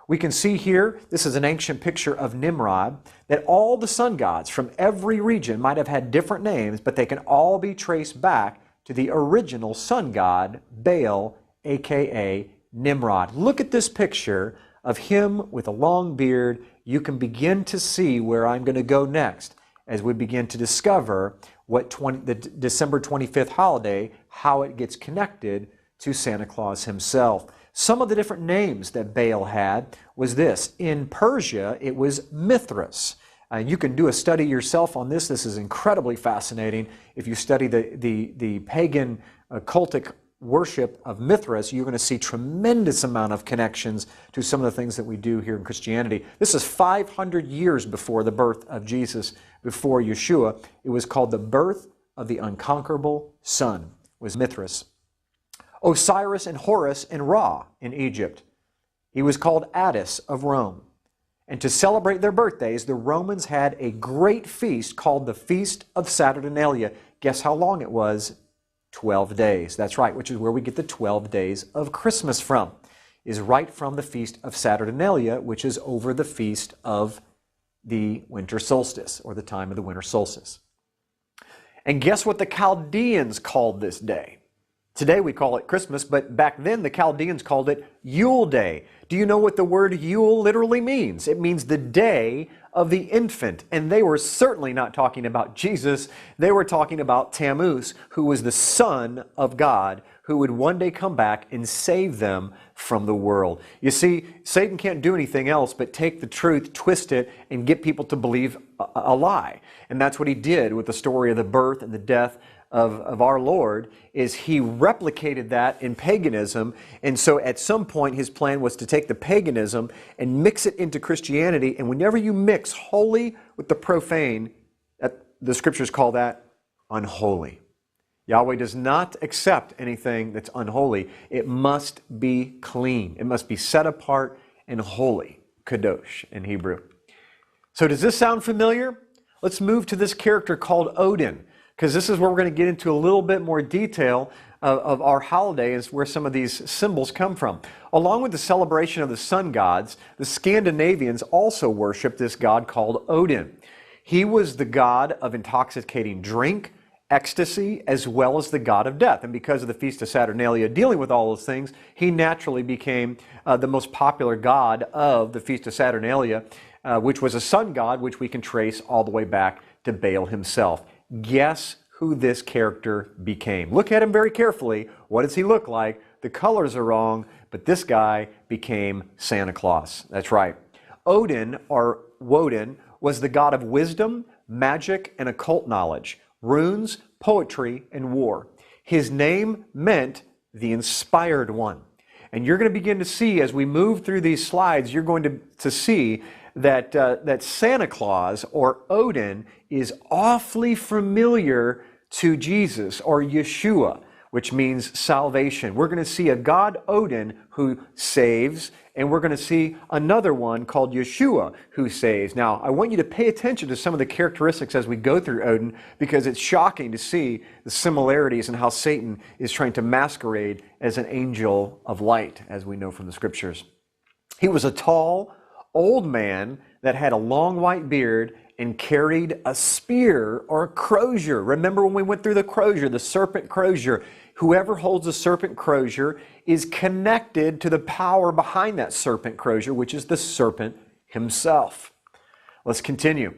We can see here, this is an ancient picture of Nimrod, that all the sun gods from every region might have had different names, but they can all be traced back to the original sun god, Baal, aka Nimrod. Look at this picture of him with a long beard. You can begin to see where I'm going to go next as we begin to discover what the December 25th holiday, how it gets connected to Santa Claus himself. Some of the different names that Baal had was this. In Persia, it was Mithras. You can do a study yourself on this. This is incredibly fascinating. If you study the pagan cultic worship of Mithras, you're going to see tremendous amount of connections to some of the things that we do here in Christianity. This is 500 years before the birth of Jesus, before Yeshua. It was called the birth of the unconquerable sun, was Mithras. Osiris and Horus and Ra in Egypt. He was called Attis of Rome. And to celebrate their birthdays, the Romans had a great feast called the Feast of Saturnalia. Guess how long it was? 12 days. That's right, which is where we get the 12 days of Christmas from, is right from the Feast of Saturnalia, which is over the feast of the winter solstice, or the time of the winter solstice. And guess what the Chaldeans called this day? Today we call it Christmas, but back then the Chaldeans called it Yule Day. Do you know what the word Yule literally means? It means the day of the infant. And they were certainly not talking about Jesus. They were talking about Tammuz, who was the Son of God, who would one day come back and save them from the world. You see, Satan can't do anything else but take the truth, twist it, and get people to believe a lie. And that's what he did with the story of the birth and the death of our Lord, is he replicated that in paganism. And so at some point his plan was to take the paganism and mix it into Christianity. And whenever you mix holy with the profane, the scriptures call that unholy. Yahweh does not accept anything that's unholy. It must be clean. It must be set apart and holy. Kadosh in Hebrew. So does this sound familiar? Let's move to this character called Odin, because this is where we're going to get into a little bit more detail of our holiday, is where some of these symbols come from. Along with the celebration of the sun gods, the Scandinavians also worshiped this god called Odin. He was the god of intoxicating drink, ecstasy, as well as the god of death. And because of the Feast of Saturnalia dealing with all those things, he naturally became the most popular god of the Feast of Saturnalia, which was a sun god, which we can trace all the way back to Baal himself. Guess who this character became? Look at him very carefully. What does he look like? The colors are wrong, but this guy became Santa Claus. That's right. Odin, or Woden, was the god of wisdom, magic, and occult knowledge, runes, poetry, and war. His name meant the inspired one. And you're going to begin to see, as we move through these slides, you're going to see that Santa Claus, or Odin, is awfully familiar to Jesus, or Yeshua, which means salvation. We're going to see a god Odin who saves, and we're going to see another one called Yeshua who saves. Now, I want you to pay attention to some of the characteristics as we go through Odin, because it's shocking to see the similarities and how Satan is trying to masquerade as an angel of light, as we know from the scriptures. He was a tall, old man that had a long white beard and carried a spear or a crozier. Remember when we went through the crozier, the serpent crozier? Whoever holds a serpent crozier is connected to the power behind that serpent crozier, which is the serpent himself. Let's continue.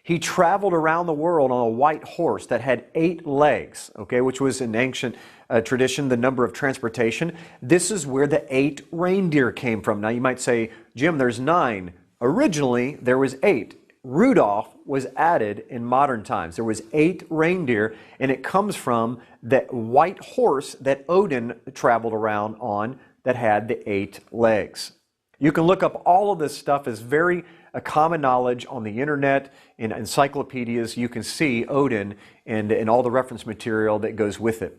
He traveled around the world on a white horse that had 8 legs, okay, which was in ancient tradition the number of transportation. This is where the 8 reindeer came from. Now you might say, Jim, there's 9. Originally, there was 8. Rudolph was added in modern times. There was 8 reindeer, and it comes from that white horse that Odin traveled around on that had the 8 legs. You can look up all of this stuff as very common knowledge on the internet, in encyclopedias. You can see Odin and all the reference material that goes with it.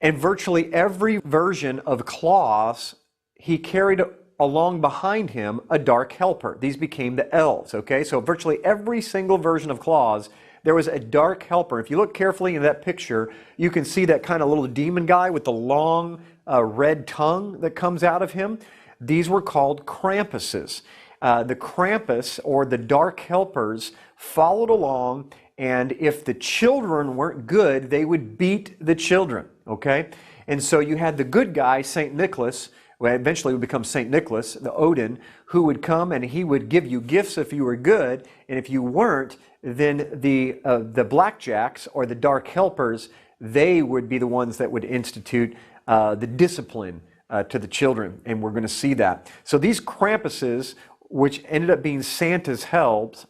And virtually every version of Claus, he carried along behind him a dark helper. These became the elves, okay? So virtually every single version of Claus, there was a dark helper. If you look carefully in that picture, you can see that kind of little demon guy with the long red tongue that comes out of him. these were called Krampuses. The Krampus, or the dark helpers, followed along, and if the children weren't good, they would beat the children, okay? And so you had the good guy, St. Nicholas, who eventually would become St. Nicholas, the Odin, who would come and he would give you gifts if you were good, and if you weren't, then the blackjacks, or the dark helpers, they would be the ones that would institute the discipline to the children, and we're going to see that. So these Krampuses, which ended up being Santa's elves,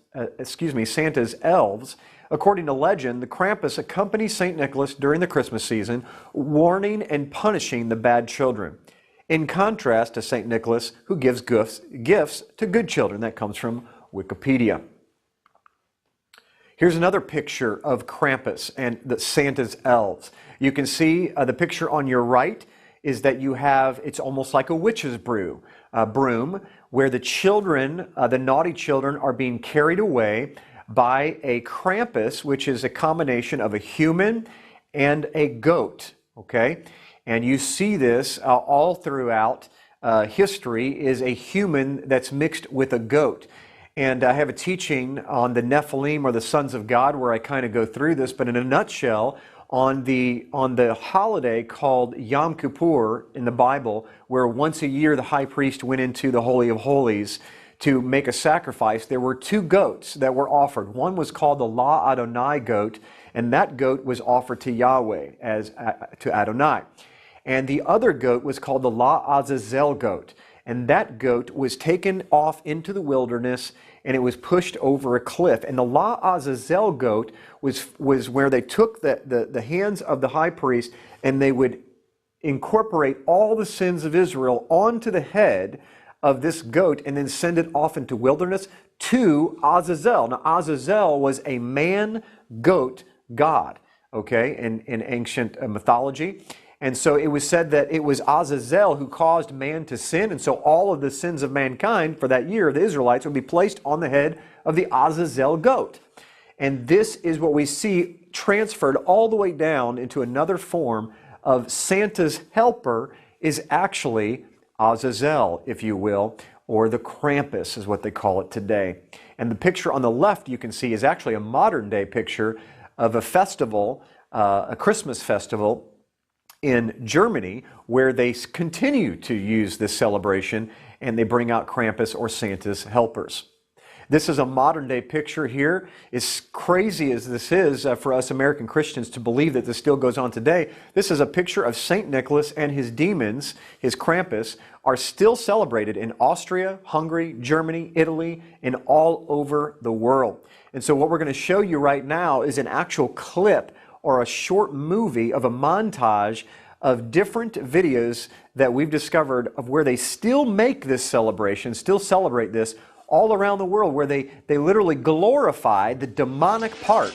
according to legend, the Krampus accompanies St. Nicholas during the Christmas season, warning and punishing the bad children. In contrast to St. Nicholas, who gives gifts to good children. That comes from Wikipedia. Here's another picture of Krampus and Santa's elves. You can see the picture on your right is that you have, it's almost like a witch's broom, where the children, the naughty children, are being carried away by a Krampus, which is a combination of a human and a goat, okay? And you see this all throughout history, is a human that's mixed with a goat. And I have a teaching on the Nephilim, or the sons of God, where I kind of go through this, but in a nutshell, on the holiday called Yom Kippur in the Bible, where once a year the high priest went into the Holy of Holies to make a sacrifice, there were two goats that were offered. One was called the La Adonai goat, and that goat was offered to Yahweh, as to Adonai. And the other goat was called the La Azazel goat, and that goat was taken off into the wilderness, and it was pushed over a cliff. And the La Azazel goat was where they took the hands of the high priest, and they would incorporate all the sins of Israel onto the head of this goat, and then send it off into wilderness to Azazel. Now, Azazel was a man-goat god, okay, in ancient mythology. And so it was said that it was Azazel who caused man to sin, and so all of the sins of mankind for that year, the Israelites, would be placed on the head of the Azazel goat. And this is what we see transferred all the way down into another form of Santa's helper is actually Azazel, if you will, or the Krampus is what they call it today. And the picture on the left you can see is actually a modern day picture of a festival, a Christmas festival, in Germany, where they continue to use this celebration, and they bring out Krampus, or Santa's helpers. This is a modern day picture here. As crazy as this is for us American Christians to believe that this still goes on today, this is a picture of St. Nicholas and his demons, his Krampus, are still celebrated in Austria, Hungary, Germany, Italy, and all over the world. And so what we're going to show you right now is an actual clip, or a short movie of a montage of different videos that we've discovered of where they still make this celebration, still celebrate this all around the world, where they literally glorify the demonic part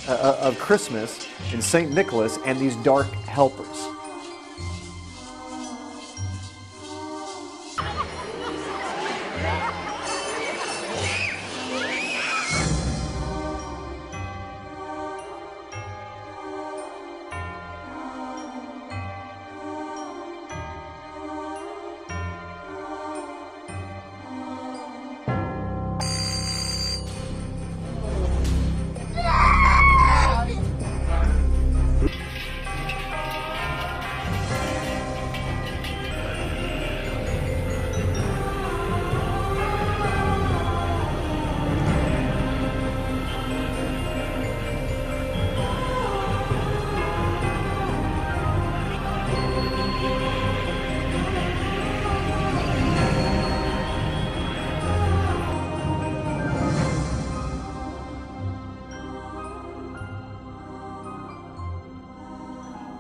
of Christmas and St. Nicholas and these dark helpers.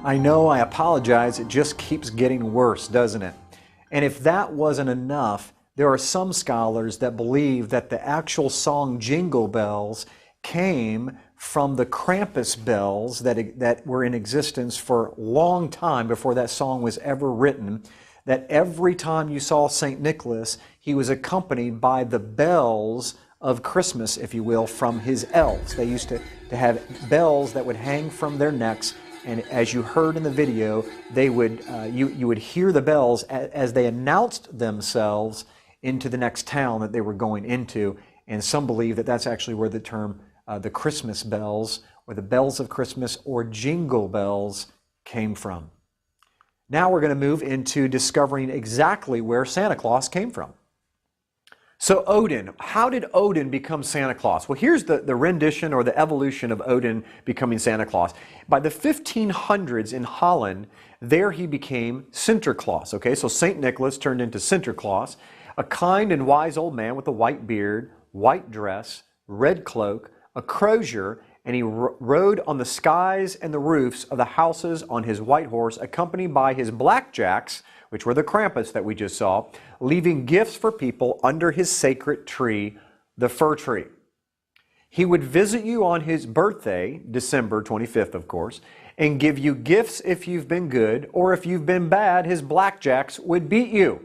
I know, I apologize, it just keeps getting worse, doesn't it? And if that wasn't enough, there are some scholars that believe that the actual song Jingle Bells came from the Krampus bells that were in existence for a long time before that song was ever written, that every time you saw St. Nicholas, he was accompanied by the bells of Christmas, if you will, from his elves. They used to have bells that would hang from their necks and as you heard in the video, they would you would hear the bells as they announced themselves into the next town that they were going into. And some believe that that's actually where the term the Christmas bells, or the bells of Christmas, or jingle bells came from. Now we're going to move into discovering exactly where Santa Claus came from. So Odin, how did Odin become Santa Claus? Well, here's the rendition or the evolution of Odin becoming Santa Claus. By the 1500s in Holland, there he became Sinterklaas. Okay, so St. Nicholas turned into Sinterklaas, a kind and wise old man with a white beard, white dress, red cloak, a crozier, and he rode on the skies and the roofs of the houses on his white horse, accompanied by his blackjacks, which were the Krampus that we just saw, leaving gifts for people under his sacred tree, the fir tree. He would visit you on his birthday, December 25th, of course, and give you gifts if you've been good, or if you've been bad, his blackjacks would beat you.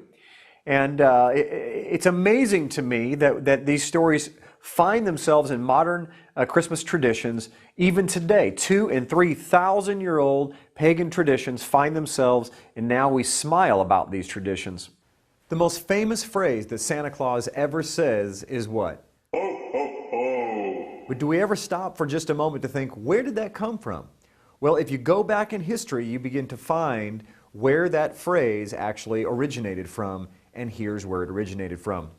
And it's amazing to me that these stories find themselves in modern Christmas traditions. Even today, 2,000 and 3,000 year old pagan traditions find themselves, and now we smile about these traditions. The most famous phrase that Santa Claus ever says is what? Ho, ho, ho. But do we ever stop for just a moment to think, where did that come from? Well, if you go back in history, you begin to find where that phrase actually originated from, and here's where it originated from.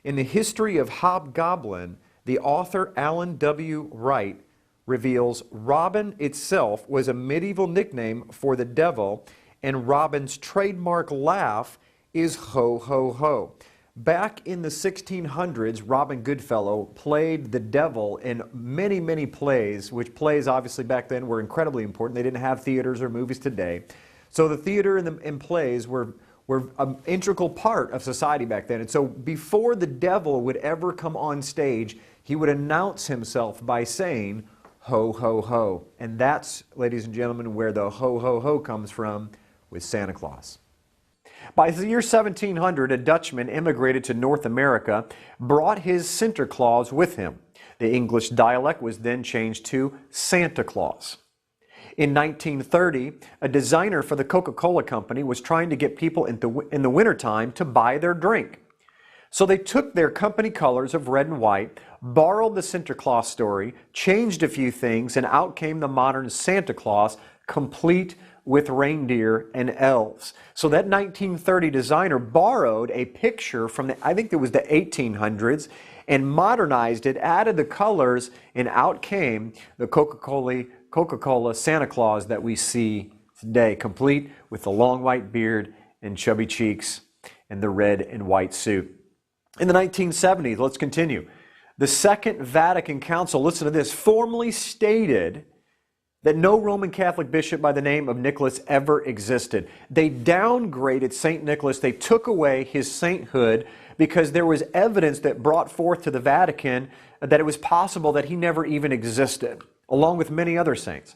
In the history of Hobgoblin, the author Alan W. Wright reveals Robin itself was a medieval nickname for the devil, and Robin's trademark laugh is ho, ho, ho. Back in the 1600s, Robin Goodfellow played the devil in many, many plays, which plays obviously back then were incredibly important. They didn't have theaters or movies today. So the theater and plays were an integral part of society back then. And so before the devil would ever come on stage, he would announce himself by saying, ho, ho, ho. And that's, ladies and gentlemen, where the ho, ho, ho comes from with Santa Claus. By the year 1700, a Dutchman immigrated to North America, brought his Sinterklaas with him. The English dialect was then changed to Santa Claus. In 1930, a designer for the Coca-Cola Company was trying to get people in the wintertime to buy their drink. So they took their company colors of red and white, borrowed the Sinterklaas story, changed a few things, and out came the modern Santa Claus, complete with reindeer and elves. So that 1930 designer borrowed a picture from I think it was the 1800s, and modernized it, added the colors, and out came the Coca-Cola Santa Claus that we see today, complete with the long white beard and chubby cheeks and the red and white suit. In the 1970s, let's continue. The Second Vatican Council, listen to this, formally stated that no Roman Catholic bishop by the name of Nicholas ever existed. They downgraded St. Nicholas. They took away his sainthood because there was evidence that brought forth to the Vatican that it was possible that he never even existed, along with many other saints.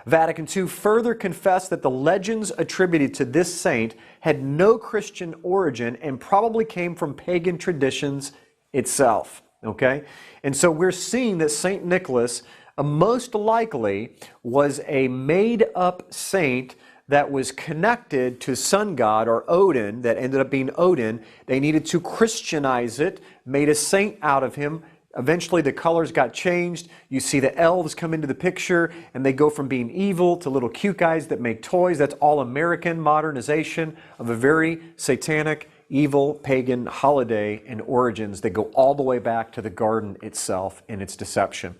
Vatican II further confessed that the legends attributed to this saint had no Christian origin and probably came from pagan traditions itself. Okay? And so we're seeing that St. Nicholas most likely was a made-up saint that was connected to sun god or Odin, that ended up being Odin. They needed to Christianize it, made a saint out of him. Eventually the colors got changed. You see the elves come into the picture, and they go from being evil to little cute guys that make toys. That's all American modernization of a very satanic, evil, pagan holiday and origins that go all the way back to the garden itself and its deception.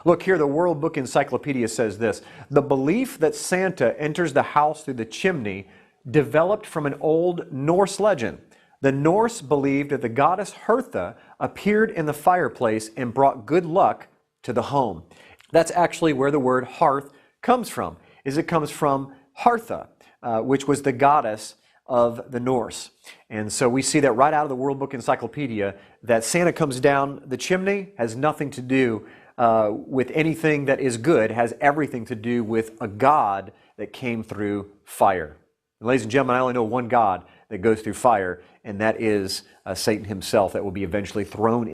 Look here, the World Book Encyclopedia says this: the belief that Santa enters the house through the chimney developed from an old Norse legend. The Norse believed that the goddess Hertha appeared in the fireplace and brought good luck to the home. That's actually where the word hearth comes from. It comes from Hertha, which was the goddess of the Norse. And so we see that right out of the World Book Encyclopedia, that Santa comes down the chimney has nothing to do with anything that is good, has everything to do with a God that came through fire. And ladies and gentlemen, I only know one God that goes through fire, and that is Satan himself, that will be eventually thrown